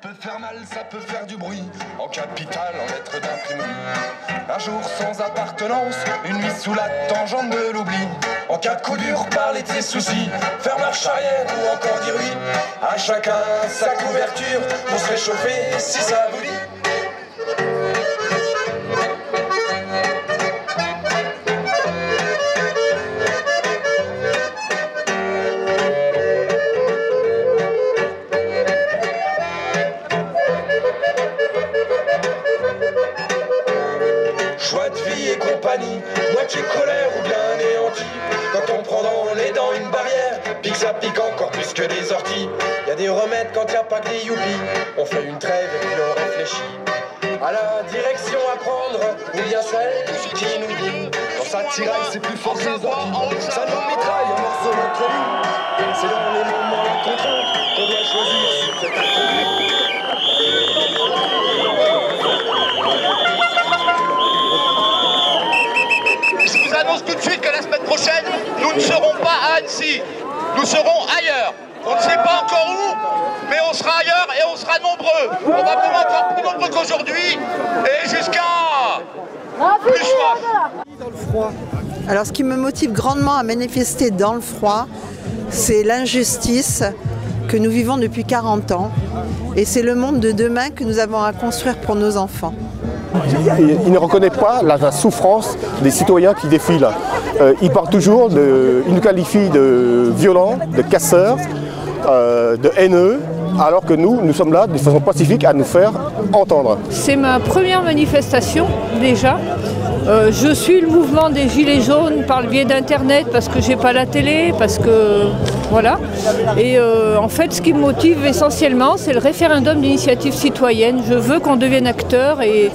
peut faire mal, ça peut faire du bruit. En capitale, en lettres d'imprimerie. Un jour sans appartenance, une nuit sous la tangente de l'oubli. En cas de coup dur, parler de ses soucis. Faire marche arrière ou encore dire oui. À chacun sa couverture pour se réchauffer si ça vous dit. Choix de vie et compagnie, moitié colère ou bien anéanti. Quand on prend dans les dents une barrière, pique ça pique encore plus que des orties. Y a des remèdes quand y a pas que des youpies. On fait une trêve et puis on réfléchit à la direction à prendre, ou bien celle qui nous dit. Quand ça tiraille c'est plus fort que les orties. Ça nous mitraille un morceau d'entre nous. C'est dans les moments contraints qu'on doit choisir si c'est inconnu. Je vous annonce tout de suite que la semaine prochaine, nous ne serons pas à Annecy, nous serons ailleurs. On ne sait pas encore où, mais on sera ailleurs et on sera nombreux. On va être encore plus nombreux qu'aujourd'hui et jusqu'à plus soif. Dans le froid. Alors ce qui me motive grandement à manifester dans le froid, c'est l'injustice que nous vivons depuis 40 ans et c'est le monde de demain que nous avons à construire pour nos enfants. Il ne reconnaît pas la souffrance des citoyens qui défilent. Il parle toujours, il nous qualifie de violents, de casseurs, de haineux, alors que nous sommes là de façon pacifique à nous faire entendre. C'est ma première manifestation déjà. Je suis le mouvement des Gilets jaunes par le biais d'internet parce que j'ai pas la télé, parce que voilà. Et en fait ce qui me motive essentiellement c'est le référendum d'initiative citoyenne. Je veux qu'on devienne acteur et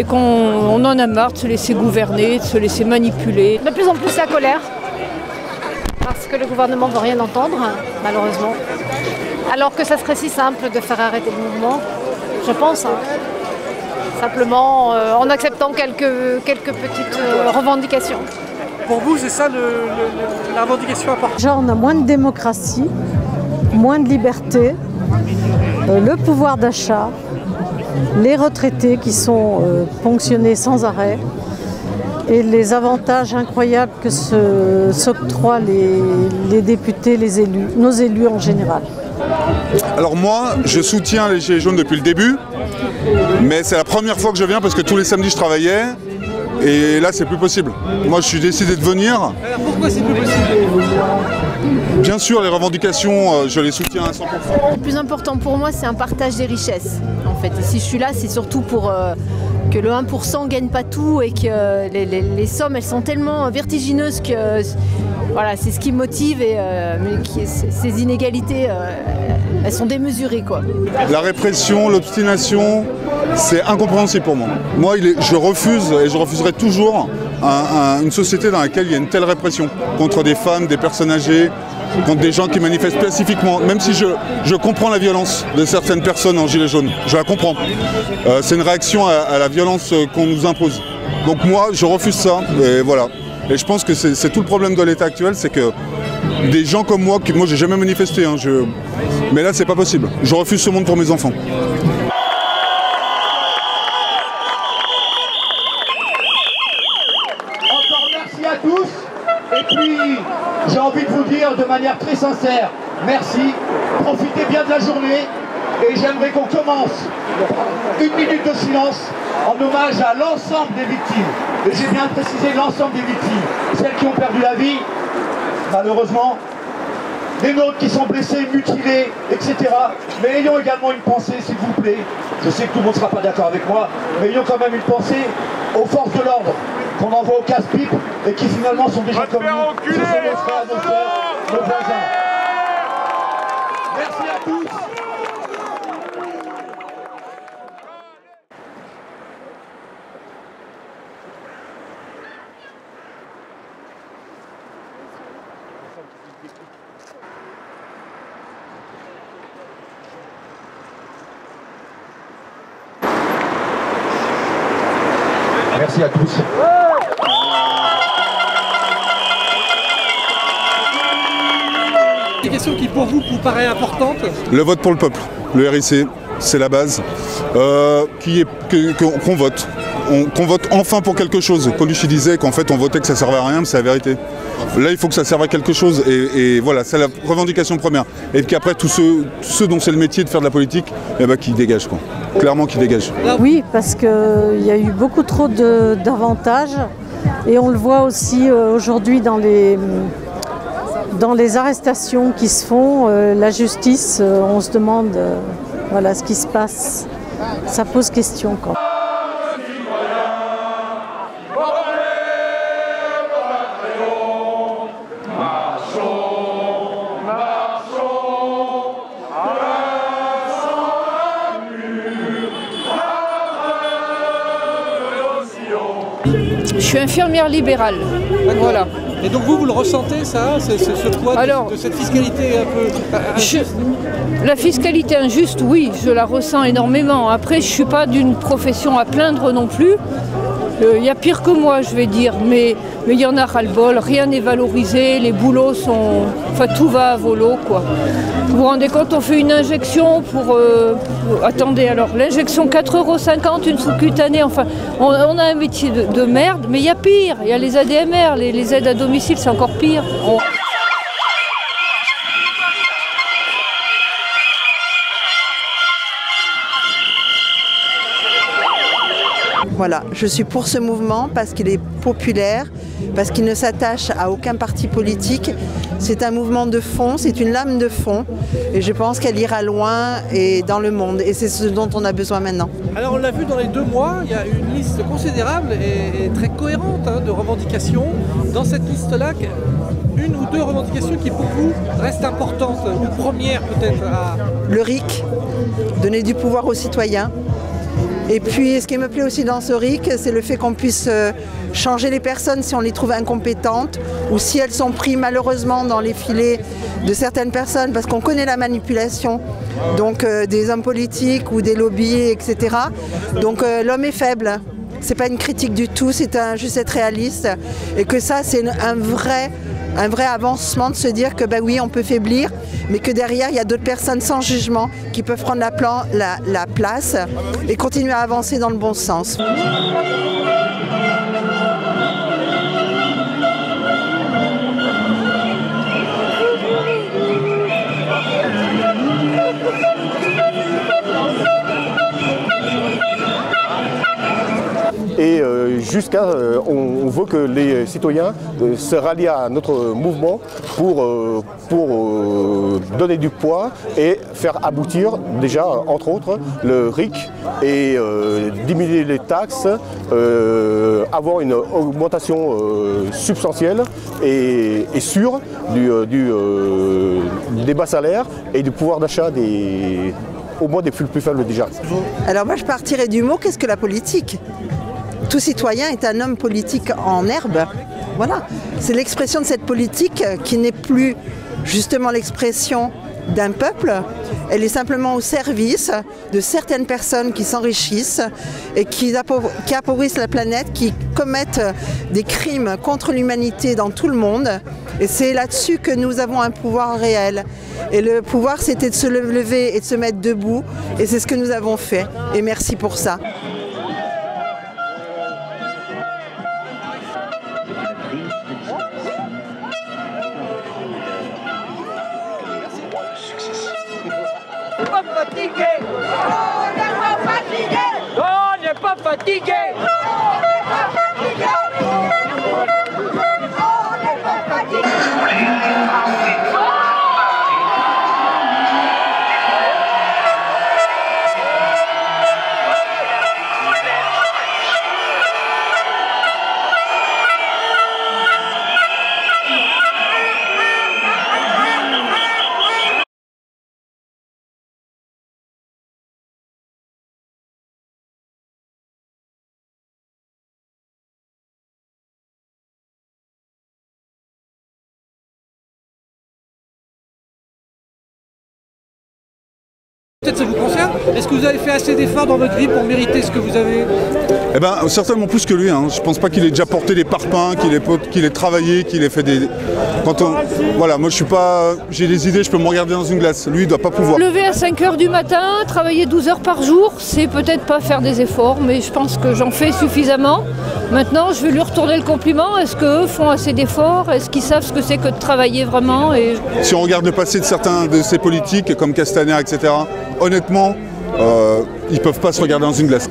qu'on en a marre de se laisser gouverner, de se laisser manipuler. De plus en plus la colère, parce que le gouvernement ne veut rien entendre, malheureusement. Alors que ça serait si simple de faire arrêter le mouvement, je pense. Simplement en acceptant quelques petites revendications. Pour vous, c'est ça la revendication importante? Genre, on a moins de démocratie, moins de liberté, le pouvoir d'achat, les retraités qui sont ponctionnés sans arrêt et les avantages incroyables que s'octroient les députés, les élus, nos élus en général. Alors moi, je soutiens les Gilets jaunes depuis le début, mais c'est la première fois que je viens parce que tous les samedis je travaillais et là c'est plus possible. Moi je suis décidé de venir. Alors pourquoi c'est plus possible? Bien sûr les revendications, je les soutiens à 100%. Le plus important pour moi c'est un partage des richesses. En fait, et si je suis là c'est surtout pour que le 1% ne gagne pas tout et que les sommes elles sont tellement vertigineuses que voilà, c'est ce qui me motive et ces inégalités elles sont démesurées quoi. La répression, l'obstination, c'est incompréhensible pour moi. Moi je refuse et je refuserai toujours une société dans laquelle il y a une telle répression contre des femmes, des personnes âgées, contre des gens qui manifestent pacifiquement, même si je comprends la violence de certaines personnes en gilet jaune, je la comprends. C'est une réaction à la violence qu'on nous impose. Donc moi, je refuse ça, et voilà. Et je pense que c'est tout le problème de l'état actuel, c'est que des gens comme moi j'ai jamais manifesté, hein, mais là c'est pas possible. Je refuse ce monde pour mes enfants. Encore merci à tous. Et puis, j'ai envie de vous dire de manière très sincère, merci, profitez bien de la journée et j'aimerais qu'on commence une minute de silence en hommage à l'ensemble des victimes. Et j'ai bien précisé l'ensemble des victimes, celles qui ont perdu la vie, malheureusement, les nôtres qui sont blessés, mutilés, etc. Mais ayons également une pensée, s'il vous plaît, je sais que tout le monde ne sera pas d'accord avec moi, mais ayons quand même une pensée aux forces de l'ordre qu'on envoie au casse-pipe et qui finalement sont des gens comme nous. Ce sont nos frères, nos sœurs, nos voisins. Merci à tous. Merci à tous. Une question qui pour vous paraît importante. Le vote pour le peuple, le RIC, c'est la base, qu'on vote. Qu'on vote enfin pour quelque chose. Colucci disait qu'en fait on votait que ça servait à rien, mais c'est la vérité. Là il faut que ça serve à quelque chose et voilà, c'est la revendication première. Et qu'après tous ceux dont c'est le métier de faire de la politique, eh ben, qui dégagent quoi. Clairement qui dégagent. Oui, parce qu'il y a eu beaucoup trop d'avantages et on le voit aussi aujourd'hui dans les arrestations qui se font, la justice, on se demande voilà, ce qui se passe. Ça pose question quoi. Je suis infirmière libérale. Voilà. Et donc vous le ressentez ça, ce poids de cette fiscalité un peu injuste? La fiscalité injuste, oui, je la ressens énormément. Après, je ne suis pas d'une profession à plaindre non plus. Il y a pire que moi, je vais dire, mais il y en a ras-le-bol, rien n'est valorisé, les boulots sont... Enfin, tout va à volo, quoi. Vous vous rendez compte, on fait une injection pour... attendez, alors, l'injection 4,50 €, une sous-cutanée, enfin, on a un métier de merde, mais il y a pire, il y a les ADMR, les aides à domicile, c'est encore pire. Voilà, je suis pour ce mouvement parce qu'il est populaire, parce qu'il ne s'attache à aucun parti politique. C'est un mouvement de fond, c'est une lame de fond et je pense qu'elle ira loin et dans le monde et c'est ce dont on a besoin maintenant. Alors on l'a vu dans les 2 mois, il y a une liste considérable et très cohérente de revendications. Dans cette liste-là, une ou deux revendications qui pour vous restent importantes, ou premières peut-être à... Le RIC, donner du pouvoir aux citoyens. Et puis ce qui me plaît aussi dans ce RIC, c'est le fait qu'on puisse changer les personnes si on les trouve incompétentes ou si elles sont prises malheureusement dans les filets de certaines personnes parce qu'on connaît la manipulation donc des hommes politiques ou des lobbies, etc. Donc l'homme est faible. C'est pas une critique du tout, c'est juste être réaliste et que ça c'est un vrai avancement de se dire que bah oui on peut faiblir mais que derrière il y a d'autres personnes sans jugement qui peuvent prendre la place et continuer à avancer dans le bon sens. Et jusqu'à, on veut que les citoyens se rallient à notre mouvement pour donner du poids et faire aboutir déjà, entre autres, le RIC et diminuer les taxes, avoir une augmentation substantielle et sûre des bas salaires et du pouvoir d'achat au moins des plus faibles déjà. Alors moi je partirais du mot, qu'est-ce que la politique ? Tout citoyen est un homme politique en herbe. Voilà, c'est l'expression de cette politique qui n'est plus justement l'expression d'un peuple. Elle est simplement au service de certaines personnes qui s'enrichissent et qui appauvrissent la planète, qui commettent des crimes contre l'humanité dans tout le monde. Et c'est là-dessus que nous avons un pouvoir réel. Et le pouvoir, c'était de se lever et de se mettre debout. Et c'est ce que nous avons fait. Et merci pour ça. Pas fatigué. On n'est pas fatigué. On n'est pas fatigué. On n'est pas fatigué. On n'est pas fatigué. Peut-être ça vous concerne. Est-ce que vous avez fait assez d'efforts dans votre vie pour mériter ce que vous avez? Eh ben, certainement plus que lui. Hein. Je pense pas qu'il ait déjà porté des parpaings, qu'il ait travaillé, qu'il ait fait des... Voilà, moi je suis pas... J'ai des idées, je peux me regarder dans une glace. Lui, il doit pas pouvoir. Lever à 5 h du matin, travailler 12 heures par jour, c'est peut-être pas faire des efforts, mais je pense que j'en fais suffisamment. Maintenant, je vais lui retourner le compliment. Est-ce qu'eux font assez d'efforts? Est-ce qu'ils savent ce que c'est que de travailler vraiment? Si on regarde le passé de certains de ces politiques, comme Castaner, etc., honnêtement, ils peuvent pas se regarder dans une glace.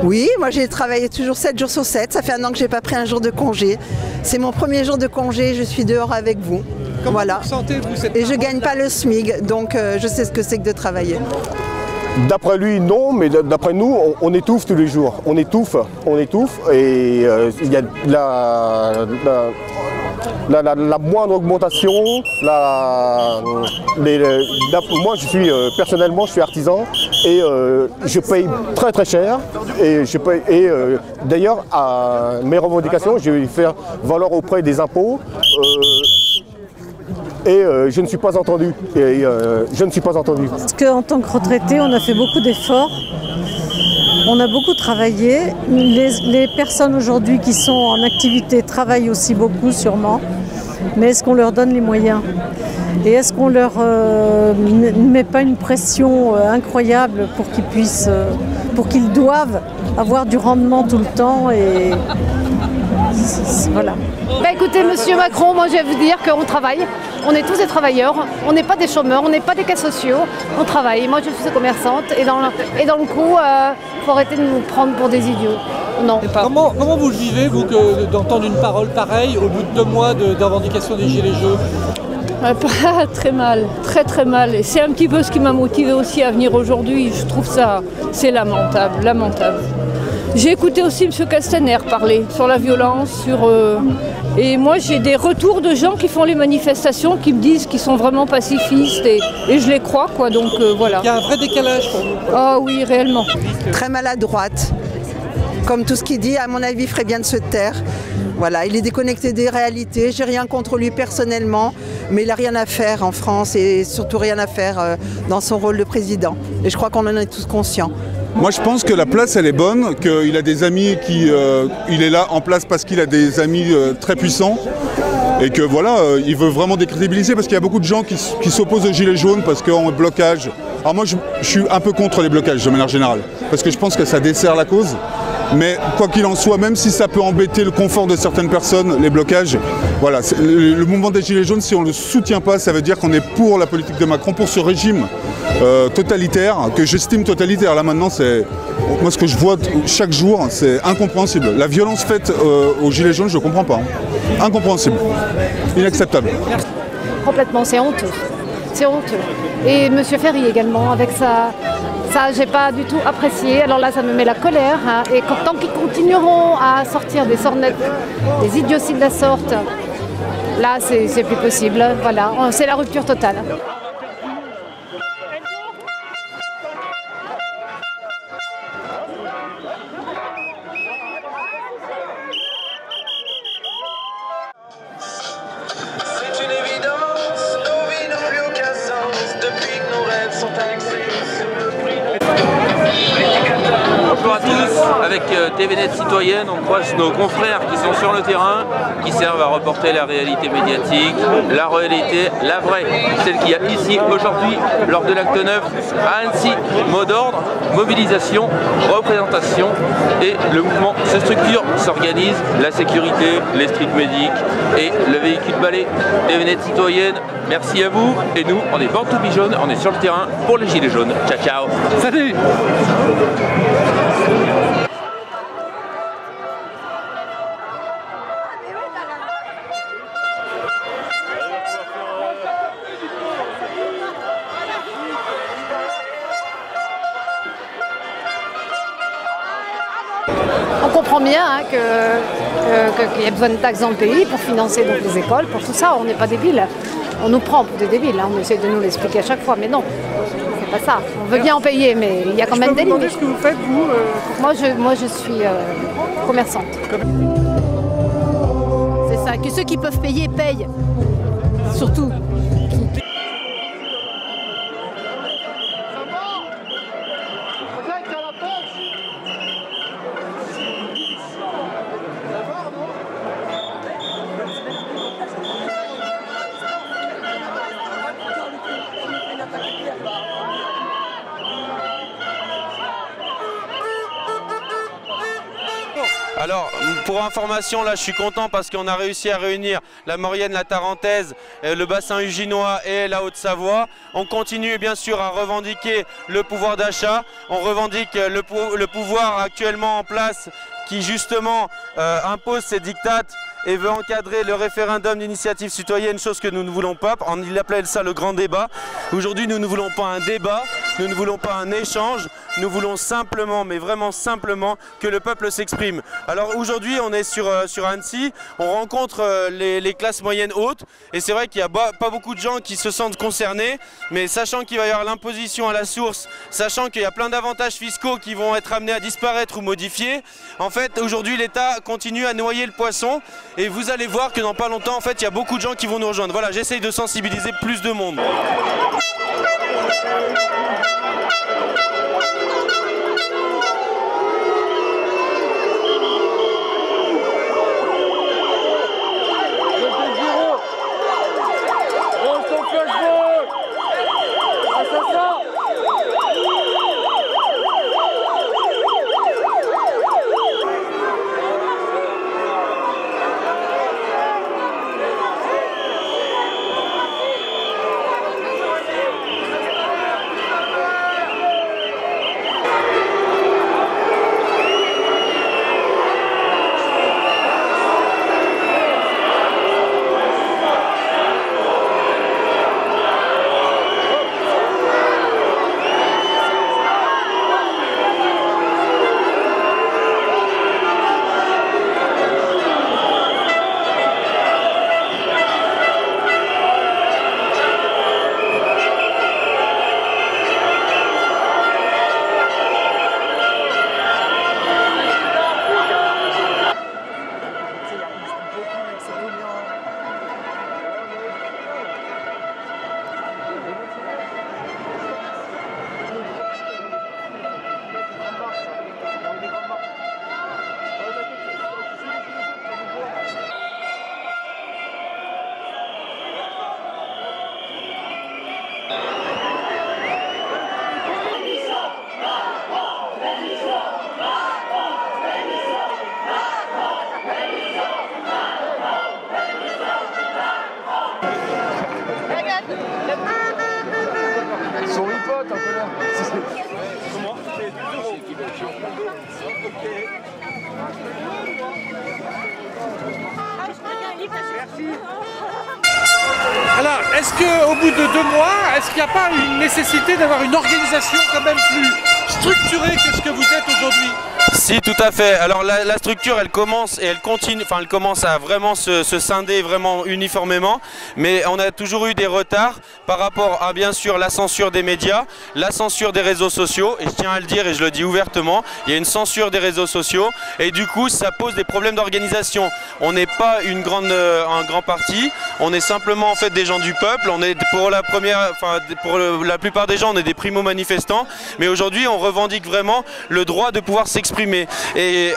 Oui, moi j'ai travaillé toujours 7 jours sur 7. Ça fait 1 an que j'ai pas pris un jour de congé. C'est mon premier jour de congé, je suis dehors avec vous. Comment voilà. vous sentez-vous cette Et je gagne pas le SMIG, donc je sais ce que c'est que de travailler. D'après lui, non, mais d'après nous, on étouffe tous les jours. On étouffe, et il y a la moindre augmentation. Moi, personnellement, je suis artisan et je paye très très cher. Et d'ailleurs, à mes revendications, je vais les faire valoir auprès des impôts. Je ne suis pas entendu. Parce qu'en tant que retraité, on a fait beaucoup d'efforts. On a beaucoup travaillé. Les personnes aujourd'hui qui sont en activité travaillent aussi beaucoup, sûrement. Mais est-ce qu'on leur donne les moyens? Et est-ce qu'on leur ne met pas une pression incroyable pour qu'ils doivent avoir du rendement tout le temps et voilà. Bah écoutez, monsieur Macron, moi je vais vous dire qu'on travaille. On est tous des travailleurs, on n'est pas des chômeurs, on n'est pas des cas sociaux, on travaille. Moi je suis commerçante et dans le coup, faut arrêter de nous prendre pour des idiots. Non. Comment vous le vivez, vous, d'entendre une parole pareille au bout de 2 mois de revendication des Gilets jaunes? Très mal, très très mal. Et c'est un petit peu ce qui m'a motivé aussi à venir aujourd'hui. Je trouve ça, c'est lamentable, lamentable. J'ai écouté aussi M. Castaner parler sur la violence, et moi j'ai des retours de gens qui font les manifestations, qui me disent qu'ils sont vraiment pacifistes, et je les crois, quoi, donc voilà. Il y a un vrai décalage pour vous? Ah oui, réellement. Très maladroite. Comme tout ce qu'il dit, à mon avis, il ferait bien de se taire. Voilà, il est déconnecté des réalités. J'ai rien contre lui personnellement, mais il n'a rien à faire en France et surtout rien à faire dans son rôle de président. Et je crois qu'on en est tous conscients. Moi je pense que la place elle est bonne, qu'il a des amis il est là en place parce qu'il a des amis très puissants et que voilà, il veut vraiment décrédibiliser parce qu'il y a beaucoup de gens qui s'opposent aux gilets jaunes parce qu'on est blocage. Alors moi je suis un peu contre les blocages de manière générale parce que je pense que ça dessert la cause. Mais quoi qu'il en soit, même si ça peut embêter le confort de certaines personnes, les blocages, voilà, le mouvement des Gilets jaunes, si on ne le soutient pas, ça veut dire qu'on est pour la politique de Macron, pour ce régime totalitaire, que j'estime totalitaire. Là maintenant, moi ce que je vois chaque jour, c'est incompréhensible. La violence faite aux Gilets jaunes, je ne comprends pas. Hein. Incompréhensible, inacceptable. Complètement, c'est honteux. C'est honteux. Et M. Ferry également, avec ça, j'ai pas du tout apprécié. Alors là, ça me met la colère. Hein. Et tant qu'ils continueront à sortir des sornettes, des idioties de la sorte, là, c'est plus possible. Voilà, c'est la rupture totale. C'est une évidence, nos vies n'ont plus aucun sens depuis que nos rêves sont axés sur le prix de... Bonjour à tous, avec TVNet Citoyenne, on croise nos confrères qui sont sur le terrain, qui servent à reporter la réalité médiatique, la réalité, la vraie, celle qu'il y a ici aujourd'hui lors de l'acte 9 à Annecy. Mot d'ordre, mobilisation, représentation, et le mouvement se structure, s'organise, la sécurité, les street medics et le véhicule balai. TVNet Citoyenne, merci à vous, et nous on est Born to be Jaune, on est sur le terrain pour les Gilets jaunes. Ciao ciao. Salut. On comprend bien hein, qu'il y a besoin de taxes dans le pays pour financer donc, les écoles, pour tout ça. On n'est pas débiles. On nous prend pour des débiles. Hein. On essaie de nous l'expliquer à chaque fois, mais non. C'est pas ça. On veut bien en payer, mais il y a quand même des limites. Ce que vous faites, vous Moi, je suis commerçante. C'est ça, que ceux qui peuvent payer, payent. Surtout. Alors, pour information, là, je suis content parce qu'on a réussi à réunir la Maurienne, la Tarentaise, le bassin uginois et la Haute-Savoie. On continue bien sûr à revendiquer le pouvoir d'achat. On revendique le pouvoir actuellement en place qui justement impose ses dictates et veut encadrer le référendum d'initiative citoyenne, chose que nous ne voulons pas. Il appelait ça le grand débat. Aujourd'hui, nous ne voulons pas un débat, nous ne voulons pas un échange, nous voulons simplement, mais vraiment simplement, que le peuple s'exprime. Alors aujourd'hui, on est sur Annecy, on rencontre les classes moyennes hautes, et c'est vrai qu'il n'y a pas beaucoup de gens qui se sentent concernés, mais sachant qu'il va y avoir l'imposition à la source, sachant qu'il y a plein d'avantages fiscaux qui vont être amenés à disparaître ou modifiés, en fait, aujourd'hui, l'État continue à noyer le poisson. Et vous allez voir que dans pas longtemps, en fait, il y a beaucoup de gens qui vont nous rejoindre. Voilà, j'essaye de sensibiliser plus de monde. Son pote, un peu là. Comment? Alors, est-ce qu'au bout de 2 mois, est-ce qu'il n'y a pas une nécessité d'avoir une organisation quand même plus structurée que ce que vous êtes aujourd'hui? Si, tout à fait. Alors la structure, elle commence et elle continue, enfin elle commence à vraiment se scinder vraiment uniformément, mais on a toujours eu des retards par rapport à bien sûr la censure des médias, la censure des réseaux sociaux, et je tiens à le dire et je le dis ouvertement, il y a une censure des réseaux sociaux et du coup ça pose des problèmes d'organisation. On n'est pas un grand parti, on est simplement en fait des gens du peuple, on est pour la plupart des gens on est des primo-manifestants, mais aujourd'hui on revendique vraiment le droit de pouvoir s'exprimer. Et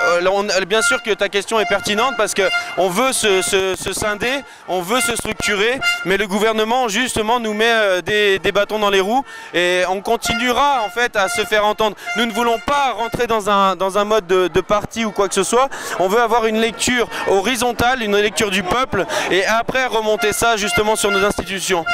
bien sûr que ta question est pertinente parce qu'on veut se scinder, on veut se structurer, mais le gouvernement justement nous met des bâtons dans les roues et on continuera en fait à se faire entendre. Nous ne voulons pas rentrer dans un mode de parti ou quoi que ce soit, on veut avoir une lecture horizontale, une lecture du peuple et après remonter ça justement sur nos institutions.